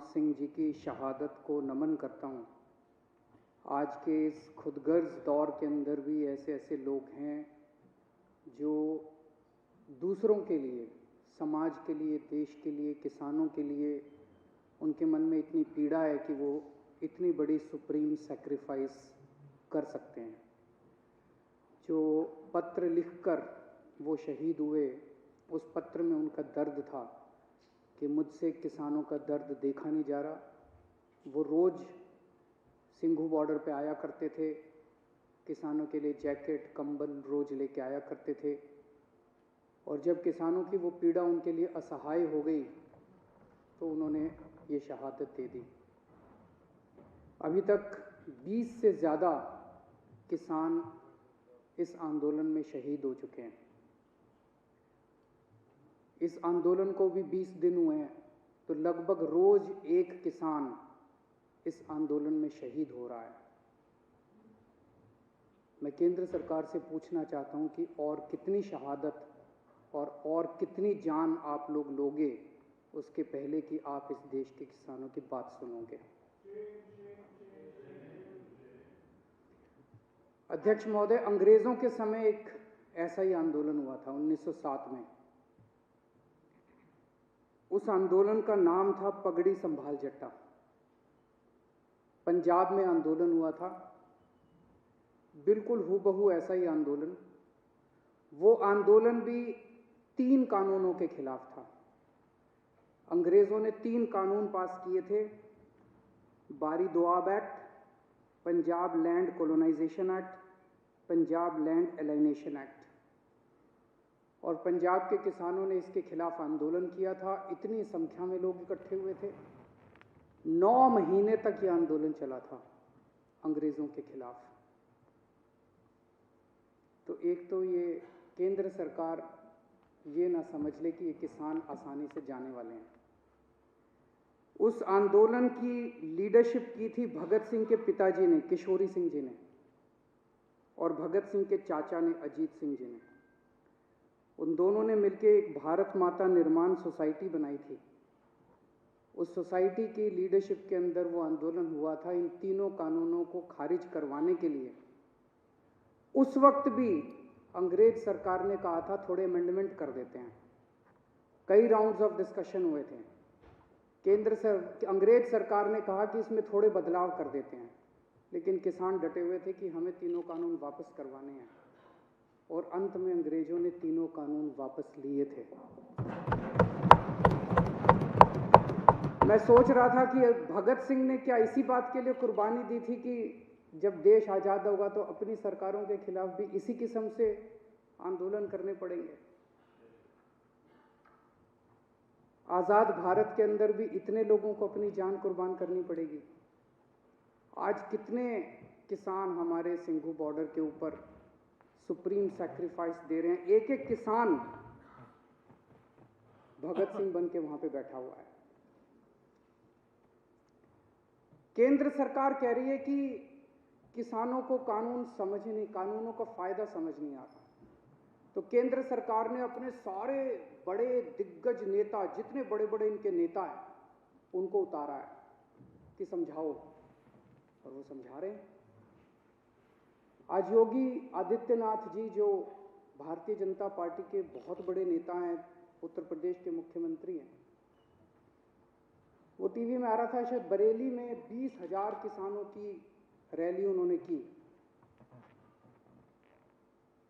सिंह जी की शहादत को नमन करता हूँ। आज के इस खुदगर्ज दौर के अंदर भी ऐसे ऐसे लोग हैं जो दूसरों के लिए, समाज के लिए, देश के लिए, किसानों के लिए, उनके मन में इतनी पीड़ा है कि वो इतनी बड़ी सुप्रीम सैक्रिफाइस कर सकते हैं। जो पत्र लिखकर वो शहीद हुए, उस पत्र में उनका दर्द था कि मुझसे किसानों का दर्द देखा नहीं जा रहा। वो रोज़ सिंघू बॉर्डर पे आया करते थे, किसानों के लिए जैकेट, कंबल रोज़ लेके आया करते थे, और जब किसानों की वो पीड़ा उनके लिए असहाय हो गई तो उन्होंने ये शहादत दे दी। अभी तक 20 से ज़्यादा किसान इस आंदोलन में शहीद हो चुके हैं। इस आंदोलन को भी 20 दिन हुए हैं, तो लगभग रोज एक किसान इस आंदोलन में शहीद हो रहा है। मैं केंद्र सरकार से पूछना चाहता हूं कि और कितनी शहादत और कितनी जान आप लोग लोगे उसके पहले कि आप इस देश के किसानों की बात सुनोगे। अध्यक्ष महोदय, अंग्रेजों के समय एक ऐसा ही आंदोलन हुआ था 1907 में। उस आंदोलन का नाम था पगड़ी संभाल जट्टा। पंजाब में आंदोलन हुआ था, बिल्कुल हूबहू ऐसा ही आंदोलन। वो आंदोलन भी 3 कानूनों के खिलाफ था। अंग्रेजों ने 3 कानून पास किए थे, Bari Doab act, Punjab land colonisation act, Punjab land alienation act. और पंजाब के किसानों ने इसके खिलाफ आंदोलन किया था। इतनी संख्या में लोग इकट्ठे हुए थे। 9 महीने तक ये आंदोलन चला था अंग्रेजों के खिलाफ। तो एक तो ये केंद्र सरकार ये ना समझ ले कि ये किसान आसानी से जाने वाले हैं। उस आंदोलन की लीडरशिप की थी भगत सिंह के पिताजी ने, किशोरी सिंह जी ने, और भगत सिंह के चाचा ने, अजीत सिंह जी ने। उन दोनों ने मिलकर एक भारत माता निर्माण सोसाइटी बनाई थी। उस सोसाइटी की लीडरशिप के अंदर वो आंदोलन हुआ था इन 3 कानूनों को खारिज करवाने के लिए। उस वक्त भी अंग्रेज सरकार ने कहा था थोड़े अमेंडमेंट कर देते हैं। कई राउंड्स ऑफ डिस्कशन हुए थे। अंग्रेज सरकार ने कहा कि इसमें थोड़े बदलाव कर देते हैं, लेकिन किसान डटे हुए थे कि हमें 3 कानून वापस करवाने हैं, और अंत में अंग्रेजों ने 3 कानून वापस लिए थे। मैं सोच रहा था कि भगत सिंह ने क्या इसी बात के लिए कुर्बानी दी थी कि जब देश आज़ाद होगा तो अपनी सरकारों के खिलाफ भी इसी किस्म से आंदोलन करने पड़ेंगे। आज़ाद भारत के अंदर भी इतने लोगों को अपनी जान कुर्बान करनी पड़ेगी। आज कितने किसान हमारे सिंघू बॉर्डर के ऊपर सुप्रीम सैक्रिफाइस दे रहे हैं। एक एक किसान भगत सिंह बन के वहां पे बैठा हुआ है। केंद्र सरकार कह रही है कि किसानों को कानूनों का फायदा समझ नहीं आता। तो केंद्र सरकार ने अपने सारे बड़े दिग्गज नेता, जितने बड़े बड़े इनके नेता हैं, उनको उतारा है कि समझाओ, और वो समझा रहे हैं। आज योगी आदित्यनाथ जी, जो भारतीय जनता पार्टी के बहुत बड़े नेता हैं, उत्तर प्रदेश के मुख्यमंत्री हैं, वो टीवी में आ रहा था, शायद बरेली में 20,000 किसानों की रैली उन्होंने की।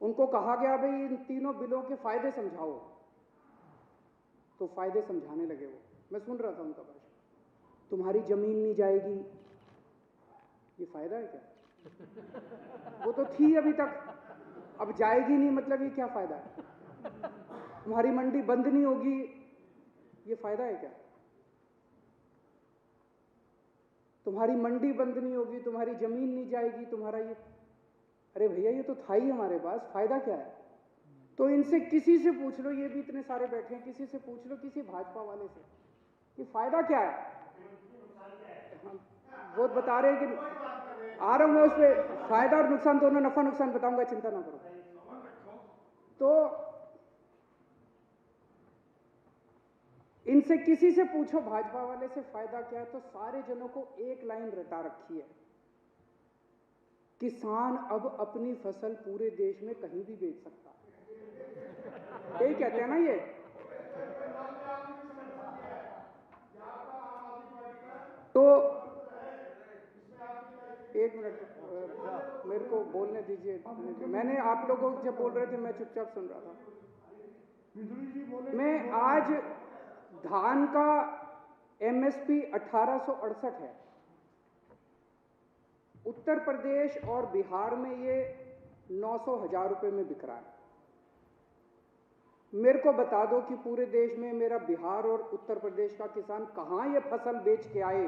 उनको कहा गया भाई इन 3 बिलों के फायदे समझाओ, तो फायदे समझाने लगे वो। मैं सुन रहा था उनका भाषण। तुम्हारी जमीन नहीं जाएगी, ये फायदा है क्या? वो तो थी अभी तक, अब जाएगी नहीं, मतलब ये क्या फायदा है? तुम्हारी मंडी बंद नहीं होगी, ये फायदा है क्या? तुम्हारी मंडी बंद नहीं होगी, तुम्हारी जमीन नहीं जाएगी, तुम्हारा ये, अरे भैया ये तो था ही हमारे पास, फायदा क्या है? तो इनसे किसी से पूछ लो, ये भी इतने सारे बैठे हैं, किसी से पूछ लो, किसी भाजपा वाले से, कि फायदा क्या है? वो बता रहे हैं कि आ रहा हूं मैं, उस पर फायदा और नुकसान दोनों, नफा नुकसान बताऊंगा, चिंता ना करो। तो इनसे किसी से पूछो भाजपा वाले से फायदा क्या है, तो सारे जनों को एक लाइन रटा रखी है, किसान अब अपनी फसल पूरे देश में कहीं भी बेच सकता है। यही कहते हैं ना ये। तो एक मिनट मेरे को बोलने दीजिए। मैंने आप लोगों जब बोल रहे थे मैं चुपचाप सुन रहा था। मैं आज धान का एमएसपी 1868 है। उत्तर प्रदेश और बिहार में ये 900,000 रुपए में बिक रहा है। मेरे को बता दो कि पूरे देश में मेरा बिहार और उत्तर प्रदेश का किसान कहां ये फसल बेच के आए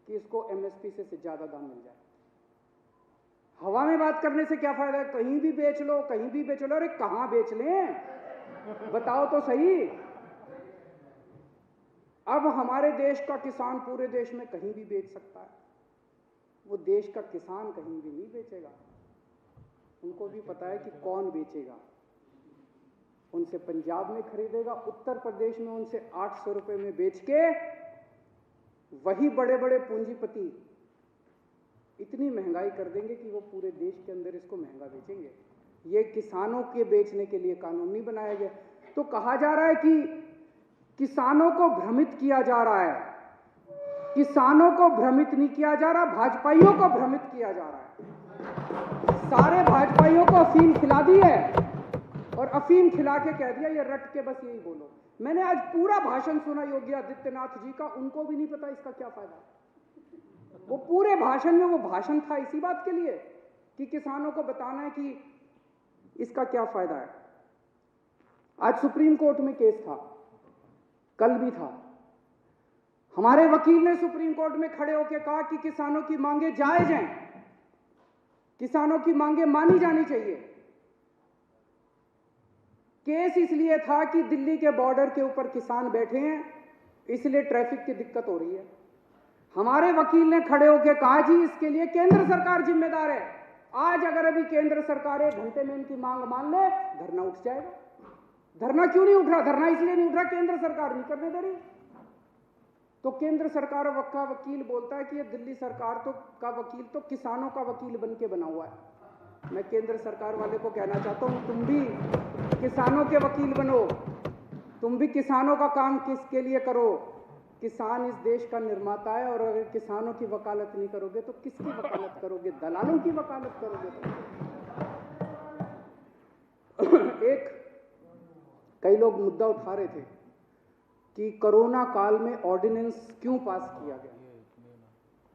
कि इसको एमएसपी से ज्यादा दाम मिल जाए। हवा में बात करने से क्या फायदा है? कहीं भी बेच लो, कहीं भी बेच लो। अरे कहां बेच लें, बताओ तो सही। अब हमारे देश का किसान पूरे देश में कहीं भी बेच सकता है। वो देश का किसान कहीं भी नहीं बेचेगा। उनको भी पता है कि कौन बेचेगा। उनसे पंजाब में खरीदेगा, उत्तर प्रदेश में उनसे 800 रुपए में बेच के वही बड़े बड़े पूंजीपति इतनी महंगाई कर देंगे कि वो पूरे देश के अंदर इसको महंगा बेचेंगे। ये किसानों के बेचने के लिए कानून नहीं बनाया गया। तो कहा जा रहा है कि किसानों को भ्रमित किया जा रहा है। किसानों को भ्रमित नहीं किया जा रहा, भाजपाइयों को भ्रमित किया जा रहा है। सारे भाजपाइयों को अफीम खिला दी है और अफीम खिला के कह दिया ये रट के बस यही बोलो। मैंने आज पूरा भाषण सुना योगी आदित्यनाथ जी का, उनको भी नहीं पता इसका क्या फायदा। वो पूरे भाषण में वो भाषण था इसी बात के लिए कि किसानों को बताना है कि इसका क्या फायदा है। आज सुप्रीम कोर्ट में केस था, कल भी था। हमारे वकील ने सुप्रीम कोर्ट में खड़े होकर कहा कि किसानों की मांगे जायज हैं, किसानों की मांगे मानी जानी चाहिए। केस इसलिए था कि दिल्ली के बॉर्डर के ऊपर किसान बैठे हैं, इसलिए ट्रैफिक की दिक्कत हो रही है। हमारे वकील ने खड़े होकर कहा जी इसके लिए केंद्र सरकार जिम्मेदार है। आज अगर अभी केंद्र सरकार 1 घंटे में इनकी मांग मान ले, धरना उठ जाएगा। धरना क्यों नहीं उठ रहा? धरना इसलिए नहीं उठ रहा केंद्र सरकार नहीं करने दे रही। तो केंद्र सरकार का वकील बोलता है कि ये दिल्ली सरकार का वकील तो किसानों का वकील बन के बना हुआ है। मैं केंद्र सरकार वाले को कहना चाहता हूं, तुम भी किसानों के वकील बनो, तुम भी किसानों का काम किसके लिए करो। किसान इस देश का निर्माता है और अगर किसानों की वकालत नहीं करोगे तो किसकी वकालत करोगे? दलालों की वकालत करोगे। कई लोग मुद्दा उठा रहे थे कि कोरोना काल में ऑर्डिनेंस क्यों पास किया गया,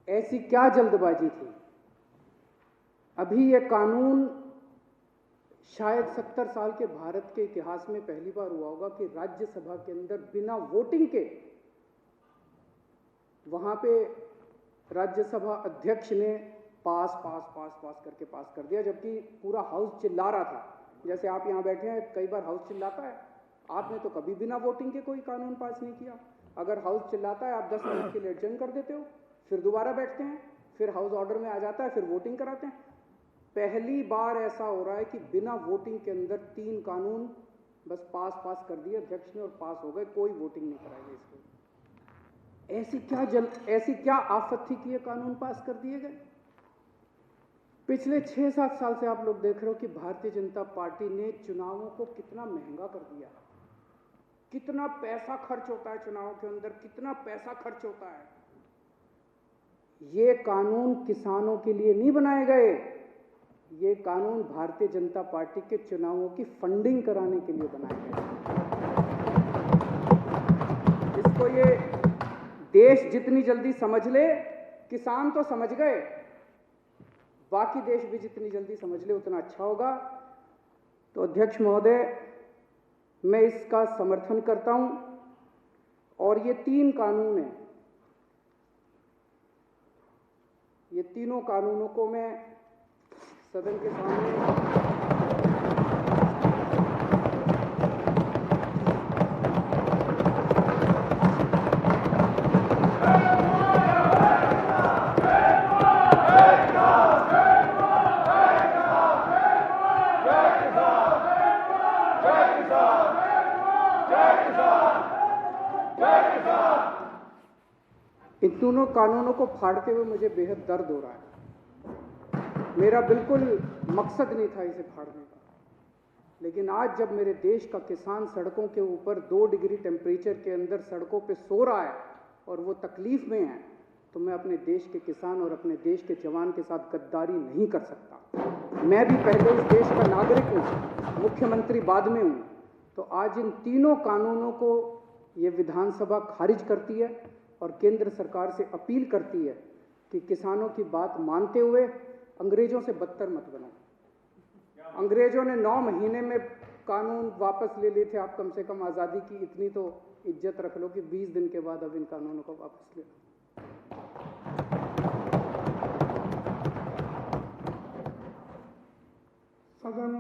ऐसी क्या जल्दबाजी थी। अभी यह कानून शायद 70 साल के भारत के इतिहास में पहली बार हुआ होगा कि राज्यसभा के अंदर बिना वोटिंग के वहां पे राज्यसभा अध्यक्ष ने पास करके पास कर दिया, जबकि पूरा हाउस चिल्ला रहा था। जैसे आप यहां बैठे हैं, कई बार हाउस चिल्लाता है, आपने तो कभी बिना वोटिंग के कोई कानून पास नहीं किया। अगर हाउस चिल्लाता है आप 10 मिनट के लिए एडजर्न कर देते हो, फिर दोबारा बैठते हैं, फिर हाउस ऑर्डर में आ जाता है, फिर वोटिंग कराते हैं। पहली बार ऐसा हो रहा है कि बिना वोटिंग के अंदर 3 कानून बस पास कर दिए अध्यक्ष ने और पास हो गए, कोई वोटिंग नहीं कराई गई इसको। ऐसी क्या आफत थी कि ये कानून पास कर दिए गए। पिछले 6-7 साल से आप लोग देख रहे हो कि भारतीय जनता पार्टी ने चुनावों को कितना महंगा कर दिया। कितना पैसा खर्च होता है चुनाव के अंदर, कितना पैसा खर्च होता है। ये कानून किसानों के लिए नहीं बनाए गए, ये कानून भारतीय जनता पार्टी के चुनावों की फंडिंग कराने के लिए बनाए गए। इसको ये देश जितनी जल्दी समझ ले, किसान तो समझ गए, बाकी देश भी जितनी जल्दी समझ ले उतना अच्छा होगा। तो अध्यक्ष महोदय, मैं इसका समर्थन करता हूं और ये 3 कानून हैं, ये तीनों कानूनों को मैं सदन के सामने दोनों कानूनों को फाड़ते हुए मुझे बेहद दर्द हो रहा है। मेरा बिल्कुल मकसद नहीं था इसे फाड़ने का, लेकिन आज जब मेरे देश का किसान सड़कों के ऊपर 2 डिग्री टेम्परेचर के अंदर सड़कों पे सो रहा है और वो तकलीफ में है, तो मैं अपने देश के किसान और अपने देश के जवान के साथ गद्दारी नहीं कर सकता। मैं भी पहले इस देश का नागरिक हूँ, मुख्यमंत्री बाद में हूँ। तो आज इन तीनों कानूनों को ये विधानसभा खारिज करती है और केंद्र सरकार से अपील करती है कि किसानों की बात मानते हुए अंग्रेजों से बदतर मत बनो। अंग्रेजों ने 9 महीने में कानून वापस ले लिए थे, आप कम से कम आज़ादी की इतनी तो इज्जत रख लो कि 20 दिन के बाद अब इन कानूनों को वापस ले लो। सदन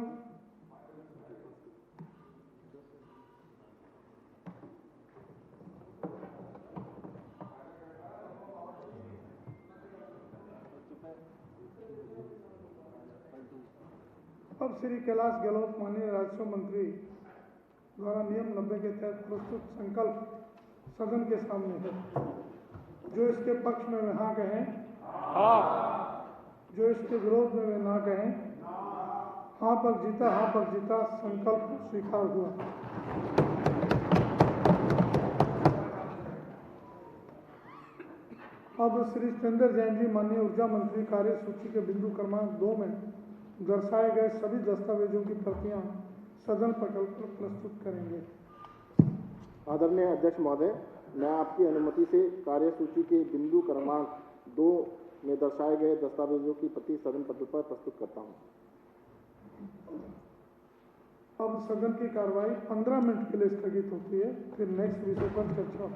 अब श्री कैलाश गहलोत माननीय राजस्व मंत्री द्वारा नियम 90 के तहत प्रस्तुत संकल्प सदन के सामने है। जो इसके पक्ष में वे हाँ कहें, जो इसके विरोध में वे ना कहें। हाँ पर जीता, संकल्प स्वीकार हुआ। अब श्री सत्येंद्र जैन जी माननीय ऊर्जा मंत्री कार्य सूची के बिंदु क्रमांक 2 में दर्शाए गए सभी दस्तावेजों की प्रतियां सदन पटल पर प्रस्तुत करेंगे। आदरणीय अध्यक्ष महोदय, मैं आपकी अनुमति से कार्यसूची के बिंदु क्रमांक 2 में दर्शाए गए दस्तावेजों की प्रति सदन पटल पर प्रस्तुत करता हूं। अब सदन की कार्रवाई 15 मिनट के लिए स्थगित होती है, फिर नेक्स्ट विषय पर चर्चा।